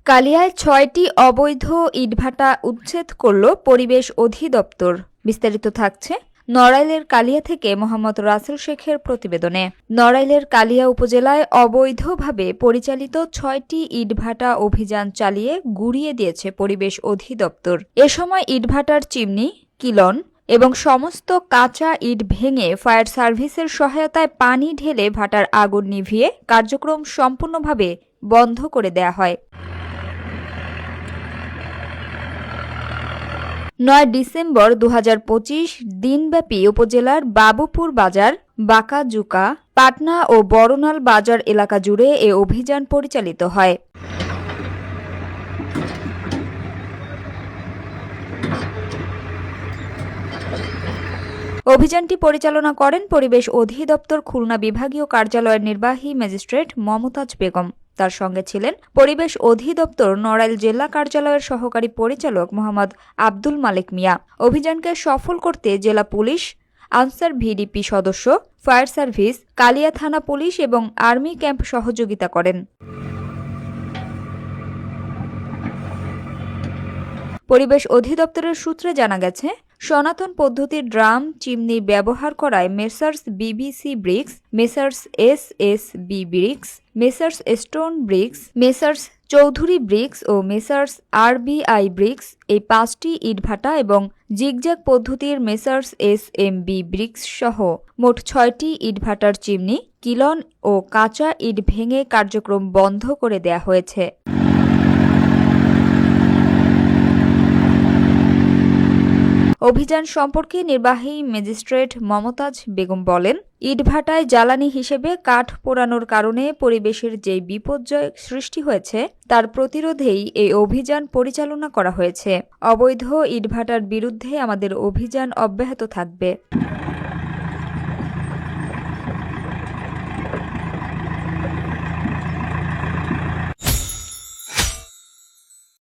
কালিয়ায় ৬টি অবৈধ ইটভাটা উচ্ছেদ করল পরিবেশ অধিদপ্তর। বিস্তারিত থাকছে নড়াইলের কালিয়া থেকে মোহাম্মদ রাসেল শেখের প্রতিবেদনে। নড়াইলের কালিয়া উপজেলায় অবৈধভাবে পরিচালিত ৬টি ইটভাটা অভিযান চালিয়ে গুড়িয়ে দিয়েছে পরিবেশ অধিদপ্তর। এ সময় ইটভাটার চিমনি, কিলন এবং সমস্ত কাঁচা ইট ভেঙে ফায়ার সার্ভিসের সহায়তায় পানি ঢেলে ভাটার আগুন নিভিয়ে কার্যক্রম সম্পূর্ণভাবে বন্ধ করে দেয়া হয়। ৯ ডিসেম্বর ২০২৫ দিনব্যাপী উপজেলার বাবুপুর বাজার, বাঁকাজুকা, পাটনা ও বড়নাল বাজার এলাকা জুড়ে এ অভিযান পরিচালিত হয়। অভিযানটি পরিচালনা করেন পরিবেশ অধিদপ্তর খুলনা বিভাগীয় কার্যালয়ের নির্বাহী ম্যাজিস্ট্রেট মমতাজ বেগম। তার সঙ্গে ছিলেন পরিবেশ অধিদপ্তর নড়াইল জেলা কার্যালয়ের সহকারী পরিচালক মোহাম্মদ আব্দুল মালেক মিয়া। অভিযানকে সফল করতে জেলা পুলিশ, আনসার ভিডিপি সদস্য, ফায়ার সার্ভিস, কালিয়া থানা পুলিশ এবং আর্মি ক্যাম্প সহযোগিতা করেন। পরিবেশ অধিদপ্তরের সূত্রে জানা গেছে, সনাতন পদ্ধতির ড্রাম চিমনি ব্যবহার করায় Messrs BBC bricks, Messrs SSB bricks, Messrs stone bricks, Messrs Chowdhury bricks ও মেসার্স আরবিআই ব্রিক্স এই ৫টি ইটভাটা এবং জিগজ্যাগ পদ্ধতির মেসার্স এসএমবি ব্রিক্স সহ মোট ৬টি ইটভাটার চিমনি, কিলন ও কাঁচা ইট ভেঙে কার্যক্রম বন্ধ করে দেয়া হয়েছে। অভিযান সম্পর্কে নির্বাহী ম্যাজিস্ট্রেট মমতাজ বেগম বলেন, ইটভাটায় জ্বালানি হিসেবে কাঠ পোড়ানোর কারণে পরিবেশের যে বিপর্যয় সৃষ্টি হয়েছে তার প্রতিরোধেই এই অভিযান পরিচালনা করা হয়েছে। অবৈধ ইটভাটার বিরুদ্ধে আমাদের অভিযান অব্যাহত থাকবে।